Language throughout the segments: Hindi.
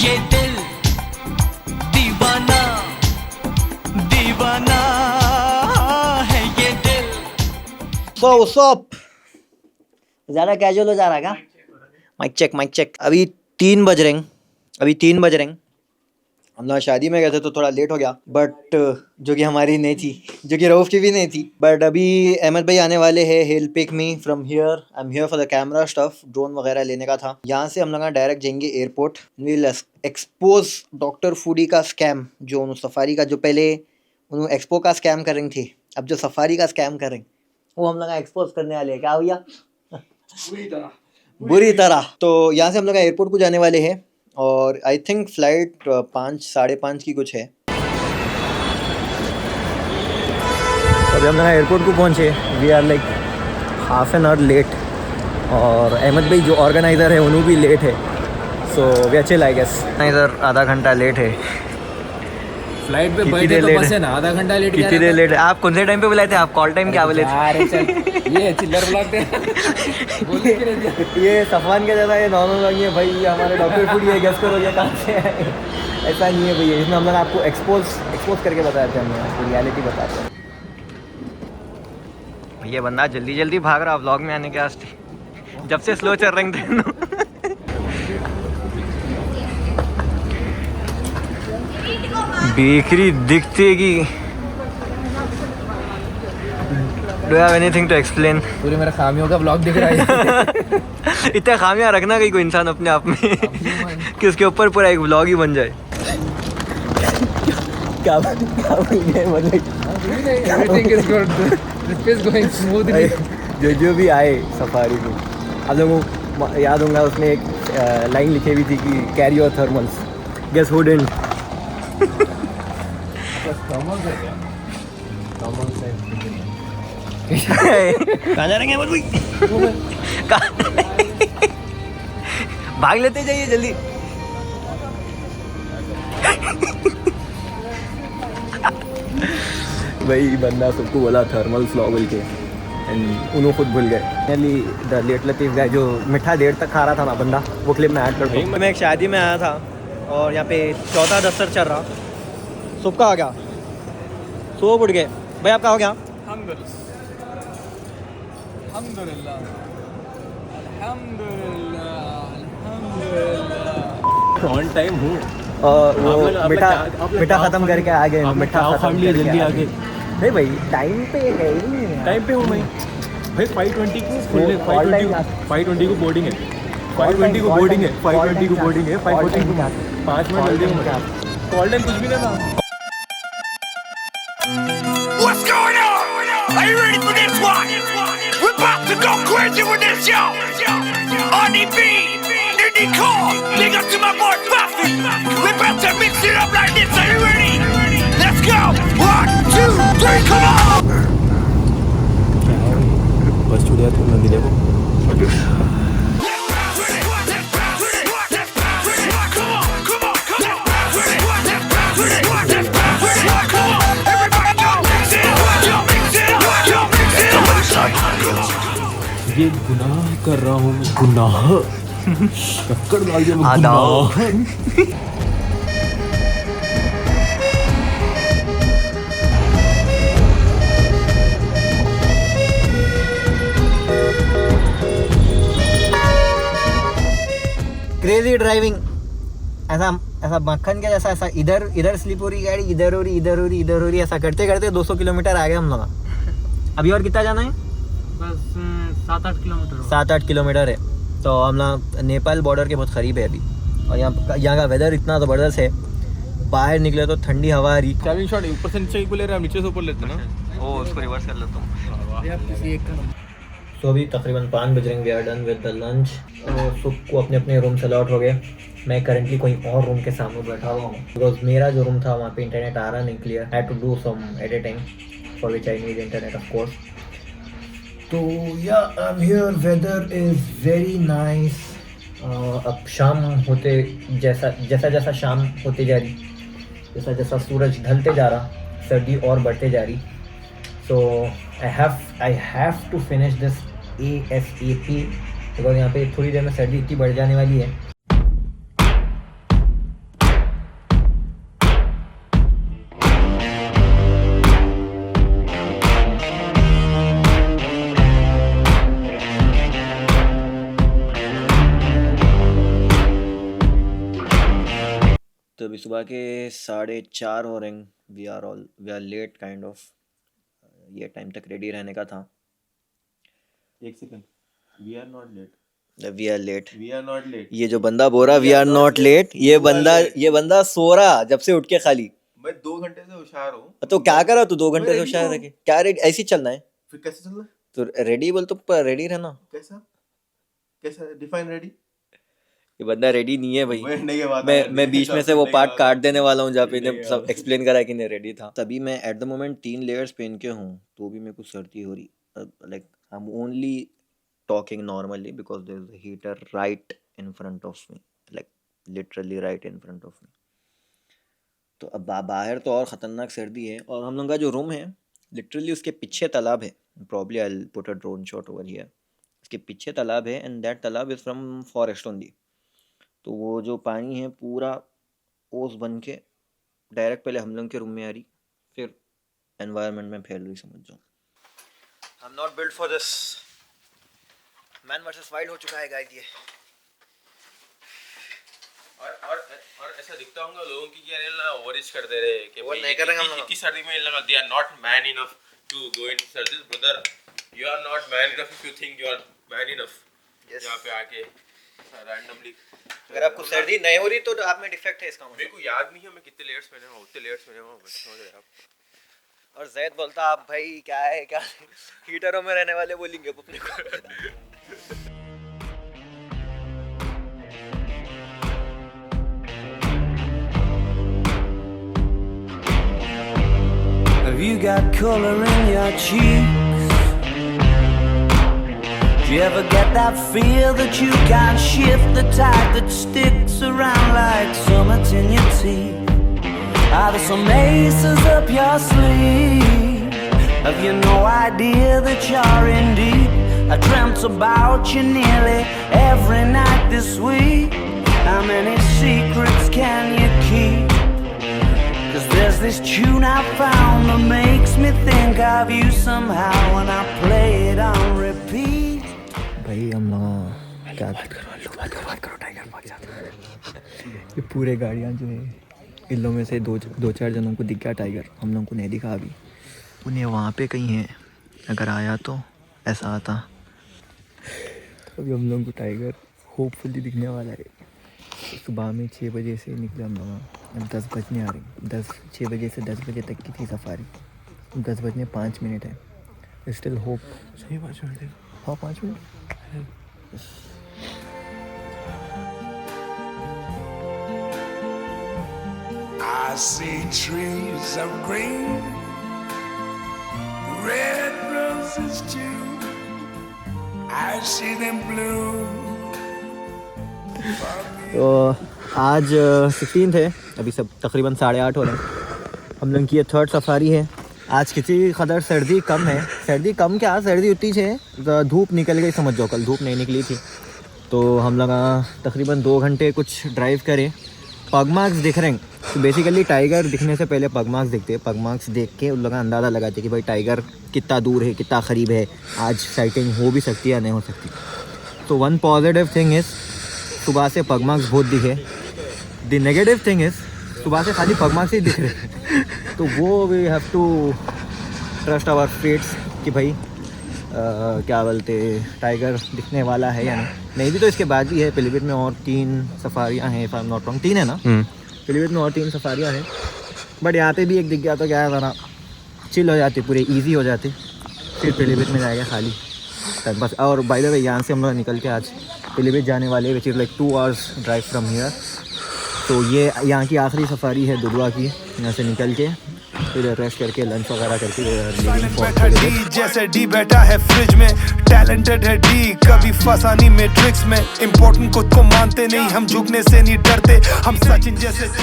ये दिल दीवाना दीवाना है ये दिल। सो ज़्यादा कैजुअल हो जा रहा क्या? Mic check. अभी 3 बज रहे हैं। हम लोग शादी में गए थे तो थोड़ा लेट हो गया, बट जो कि हमारी नहीं थी, जो कि रऊफ की भी नहीं थी। बट अभी अहमद भाई आने वाले हैं। He'll pick me from here. I am here for the camera stuff. Drone वगैरह लेने का था। यहाँ से हम लोग डायरेक्ट जाएंगे airport. Will expose doctor foodie का स्कैम, जो उन्होंने सफारी का, जो पहले उन्होंने एक्सपो का स्कैम कर रही थी, अब जो सफारी का स्कैम कर रही, वो हम लोग एक्सपोज करने वाले हैं। क्या भैया? बुरी तरह। तो यहाँ से हम लोग एयरपोर्ट को जाने वाले हैं और आई थिंक फ्लाइट 5 साढ़े 5 की कुछ है। तो अभी हम लोग एयरपोर्ट को पहुँचे। We are like half an hour late और अहमद भाई जो ऑर्गेनाइज़र है उन्होंने भी लेट है। So we are chill I guess. इधर आधा घंटा लेट है। फ्लाइट पे बैठे तो बस है ना, आधा घंटा लेट। कितनी देर लेट है? आप कौन से टाइम पे बुलाए थे? आप कॉल टाइम क्या बोले थे? अरे चल ये चिल्लर बुलाते ये सफान के जैसा ये नॉर्मल नहीं है भाई। ये हमारे डॉक्टर फूडी है, गेस करो ये कहाँ से है। ऐसा नहीं है भैया, इसमें हम लोग आपको एक्सपोज करके बताते हैं, हम आपको रियलिटी बताते हैं। ये बंदा जल्दी जल्दी भाग रहा व्लॉग में आने के वास्ते, जब से स्लो चल रहे थे। बेकरी दिखती है कि do have anything to explain? पूरे मेरा खामियों का ब्लॉग दिख रहा है। इतना खामियां रखना कोई इंसान अपने आप में कि उसके ऊपर पूरा एक व्लॉग ही बन जाए। क्या जो भी आए सफारी में, आप लोगों को याद होगा उसमें एक लाइन लिखी हुई थी कि carry your thermals. Guess who didn't? कहाँ जा रहे हैं भाई? भाग लेते जाइए जल्दी। भाई बंदा सबको बोला थर्मल्स लो बोल के, एंड उन्होंने खुद भूल गए। द लेट लतीफ़ गाय जो मिठा देर तक खा रहा था ना बंदा, वो क्लिप में ऐड कर दूँ। मैं एक शादी में आया था और यहाँ पे 14 दस्तर चल रहा। सबका आ गया, सो उठ गए। भाई आपका हो गया? ऑन टाइम हूँ और वो मिठा खत्म करके आ गए। मिठा खत्म लिए जल्दी आ गए। नहीं भाई टाइम पे है ही। टाइम पे हूँ मैं भाई। 5:20 को 5:20 को बोर्डिंग है। 5:20 को बोर्डिंग है। 5:20 को बोर्डिंग है। 5:40 को 5 मिनट जल्दी हूँ। कॉल टाइम कुछ भी नहीं था। What's going on? Are you ready for this one? We're about to go crazy with this, yo. RDB, Nidhi Cole, big up to my boy Buffy. We're about to mix it up like this. Are you ready? Let's go. 1, 2, 3, come on. बस छूट गया तो नंदी देखो। ये गुनाह कर रहा हूँ मैं, गुनाह। टक्कर डाल दिया मैं, गुनाह। क्रेजी ड्राइविंग, ऐसा मक्खन के जैसा, ऐसा इधर स्लिप हो रही गाड़ी, इधर हो रही, ऐसा करते करते 200 किलोमीटर आ गए हम लोग। अभी और कितना जाना है? बस 7-8 किलोमीटर। 7-8 किलोमीटर है। तो हम लोग नेपाल बॉर्डर के बहुत करीब है अभी। और यहाँ का वेदर इतना ज़बरदस्त है, बाहर निकले तो ठंडी हवा आ रही। ड्राइविंग शॉट ऊपर से नीचे को ले रहे हैं, नीचे से ऊपर लेते ना। ओ उसको रिवर्स कर लेता हूँ। तो अभी तकरीबन 5 बज रहे हैं। We are done with the lunch. सबको अपने अपने रूम से लौट हो गए। मैं करंटली कोई और रूम के सामने बैठा हुआ हूँ बिकॉज मेरा जो रूम था वहाँ पे इंटरनेट आ रहा नहीं clear. I had to do some editing for which I need internet of course. तो yeah I am here, weather is very nice. अब शाम होते जैसा शाम होते जा रही, जैसा सूरज ढलते जा रहा, सर्दी और बढ़ते जा रही। So I have to finish this ASAP because यहाँ पे थोड़ी देर में सर्दी इतनी बढ़ जाने वाली है। तो अभी सुबह के 4:30 हो रहे हैं. We are late kind of. ये टाइम तक रेडी रहने का था. एक second, we are not late. We are late. We are not late. ये जो बंदा बोल रहा वी आर नॉट लेट, ये बंदा सो रहा जब से उठ के खाली. मैं 2 घंटे से होशियार हूँ. तो क्या करा तू 2 घंटे से ready होशियार हूँ. रह के? क्या रेडी ऐसे ही चलना है? फिर कैसे चलना? तो रेडी बोल तो रेडी रहना. कैसा कैसा डिफाइन रेडी? ये बंदा रेडी नहीं है भाई. बैठने के बाद मैं बीच में से वो पार्ट काट देने वाला हूँ जहाँ पे इन्हें सब एक्सप्लेन करा कि नहीं रेडी था. तभी मैं एट द मोमेंट 3 लेयर्स पहन के हूँ तो भी मेरे को सर्दी हो रही. Like I am only talking normally because there is a heater right in front of me, like literally right in front of me. तो अब बाहर तो और ख़तरनाक सर्दी है. और हम लोग का जो रूम है लिटरली उसके पीछे तालाब है. Probably I will put a drone shot over here. उसके पीछे तालाब है एंड दैट तालाब इज़ फ्रॉम फॉरेस्ट ओनली. तो वो जो पानी है पूरा ओस बन के डायरेक्ट पहले हम लोग के रूम में आ रही, फिर एनवायरनमेंट में फैल रही. समझ जाओ. I am not built for this. Man versus wild हो चुका है गाइस ये. और ऐसा दिखता होगा लोगों की कि यार ना ओवरेज कर दे रहे कि वो नहीं करेंगे हम लोग. इतनी सर्दी में लगा they are not man enough to go in सर्दिस. Brother you are not man enough if you think you are man enough. यहाँ पे आके रैंडमली अगर आपको सर्दी नहीं हो रही तो आप में डिफेक्ट है इसका. मेरे को याद नहीं है मैं कितने लेयर्स पहने हूँ. उतने लेयर्स पहने हूँ समझ रहे आप. और जैद बोलता आप भाई क्या है क्या हीटरों में रहने वाले बोलेंगे अपने को. Have you got color in your cheeks? Do you ever get that feel that you can't shift, the tide that sticks around like summits in your teeth? Are there some aces up your sleeve? Have you no idea that you're in deep? I dreamt about you nearly every night this week. How many secrets can you keep? Cause there's this tune I found that makes me think of you somehow when I play it on repeat. भाई हम लोग क्या बात करो टाइगर भाग जाता है. ये पूरे गाड़ियाँ जो है इन लोगों में से दो चार जनों को दिख गया टाइगर. हम लोगों को नहीं दिखा अभी. उन्हें वहाँ पे कहीं है. अगर आया तो ऐसा आता. अभी हम लोगों को टाइगर होपफुली दिखने वाला है. सुबह में 6 बजे से निकले हम लोग. 10 बजने आ रही. 6 बजे से 10 बजे तक की थी सफारी. 10 बजने 5 मिनट है. Still hope. सही 5 मिनट है. हाँ 5 minute. I see trees of green, red roses too. I see them bloom. तो आज 16 है. अभी सब तकरीबन 8:30 हो रहे हैं. हम लोग की ये 3rd सफारी है. आज किसी कदर सर्दी कम है. सर्दी कम क्या, सर्दी उतनी है. धूप निकल गई समझ जाओ. कल धूप नहीं निकली थी तो हम लोग तकरीबन 2 घंटे कुछ ड्राइव करें. पग मार्क्स दिख रहे हैं. तो बेसिकली टाइगर दिखने से पहले पग मार्क्स दिखते हैं. पग मार्क्स देख के उन लोग अंदाज़ा लगाते कि भाई टाइगर कितना दूर है, कितना क़रीब है, आज साइटिंग हो भी सकती है या नहीं हो सकती. तो वन पॉजिटिव थिंग इज़ सुबह से पग मार्क्स बहुत दिखे. द नेगेटिव थिंग इज़ सुबह से खाली पग मार्क्स ही दिख रहे. तो वो we have to trust our fates कि भाई क्या बोलते टाइगर दिखने वाला है या नहीं भी. तो इसके बाद भी है. पिलीभीत में और 3 सफारियाँ हैं. If I am not wrong 3 है ना. पिलीभीत में और 3 सफारियाँ हैं. बट यहाँ पे भी एक दिख गया तो क्या है ज़रा चिल हो जाती, पूरे ईजी हो जाती. फिर पिलीभीत में जाएगा खाली तक बस. और बाय द वे यहाँ से हम लोग निकल के आज पिलीभीत जाने वाले which is like 2 hours drive from here. तो ये यहाँ की आखिरी सफारी है दुधवा की. यहाँ से निकल के फिर रेस्ट करके लंच वगैरह बैठा डी जैसे डी बैठा है फ्रिज में. टैलेंटेड है डी कभी फंसा नहीं मैट्रिक्स में. इम्पोर्टेंट खुद को मानते नहीं हम, झुकने से नहीं डरते हम. सचिन जैसे सक्सेस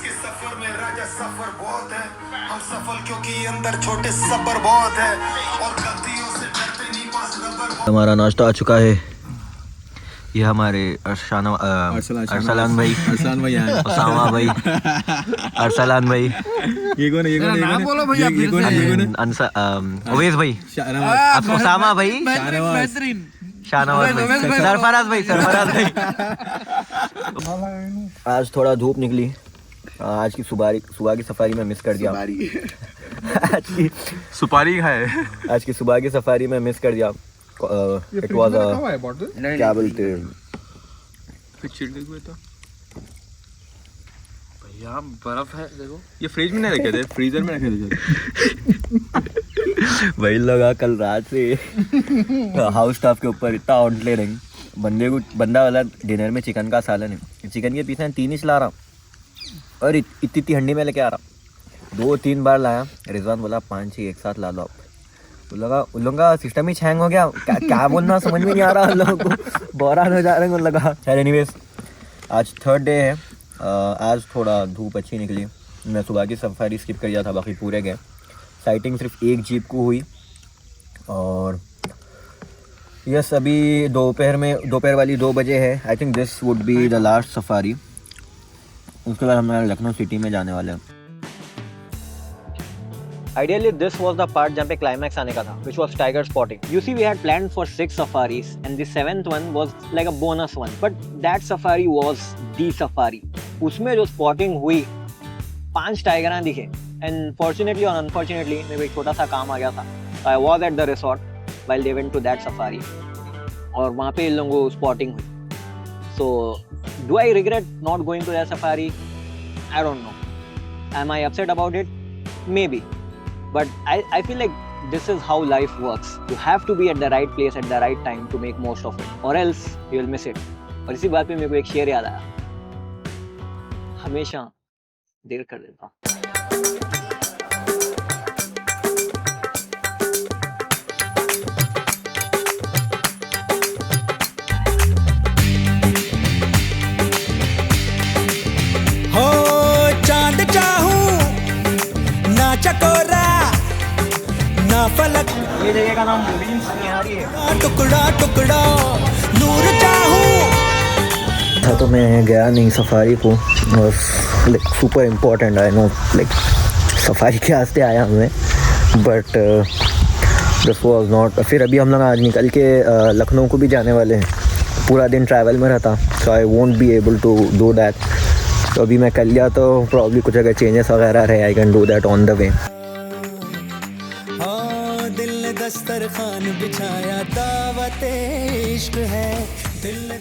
के सफर में राजा सफर बहुत है. हम सफल क्योंकि अंदर छोटे सबर बहुत है और गलतियों से डरते नहीं. पास रबर. हमारा नाश्ता आ चुका है. ये हमारे अरसलान भाई, उसामा भाई, अरसलान भाई, ये कौन है? नाम बोलो भैया. अवैस भाई, उसामा भाई, बेहतरीन शाहनवाज भाई, सरफराज भाई. आज थोड़ा धूप निकली, आज की सुबह की सफारी में मिस कर दिया। आज की सुपारी है। आज की सुबह की सफारी में मिस कर दिया। इट वाज क्या बोलते हैं, फिर चिल्ड हुए तो भैया बर्फ है देखो। ये फ्रिज में नहीं रखे थे, फ्रीजर में रखे थे। वही लगा कल रात से हाउस स्टाफ के ऊपर इतना ऑन्टले रही। बंदा वाला डिनर में चिकन का सालन है, चिकन के पीस 3 ही ला रहा और इतनी हंडी में लेके आ रहा। 2-3 बार लाया, रिजवान बोला 5-6 एक साथ ला लो आप। उन लोगों का सिस्टम ही हैंग हो गया, क्या बोलना समझ में नहीं आ रहा। उन लोगों को बहरान हो जा रहे हैं उन लगा। खैर एनीवेज, आज 3rd डे है। आज थोड़ा धूप अच्छी निकली। मैं सुबह की सफारी स्किप कर दिया था, बाकी पूरे गए। साइटिंग सिर्फ एक जीप को हुई और यस अभी दोपहर वाली 2 बजे है। I think this would be the last safari. उसके बाद हम लखनऊ सिटी में जाने वाले हैं। Ideally, this was the part जहाँ पे climax आने का था, which was tiger spotting. You see, we had planned for 6 safaris, and the 7th one was like a bonus one. But that safari was the safari. उसमें जो spotting हुई, 5 टाइगर दिखे. And fortunately or unfortunately, मेरे को एक छोटा सा काम आ गया था. So I was at the resort while they went to that safari. और वहाँ पे इन लोगों को spotting हुई. So, do I regret not going to that safari? I don't know. Am I upset about it? Maybe. But I feel like this is how life works. You have to be at the right place at the right time to make most of it, or else you will miss it. और इसी बात पे मेरे को एक शेर याद आया, हमेशा देर कर देता हूँ। हो चांद चाहूं ना चकोरा ना फलक, ये जगह का नाम रीम्स निहारी है। टुकड़ा टुकड़ा नूर चाहूं। था तो मैं गया नहीं सफारी को, like super important. I know like safari के वास्ते आया हूँ मैं, बट दिस वाज नॉट। फिर अभी हम लोग आज निकल के लखनऊ को भी जाने वाले हैं। पूरा दिन ट्रैवल में रहता, so I won't be able to do that. तो अभी मैं कर लिया तो प्रॉब्ली कुछ अगर चेंजेस वगैरह रहे, I can do that on the way. दिल ने दस्तरखान बिछाया, दावत इश्क है। दिल ने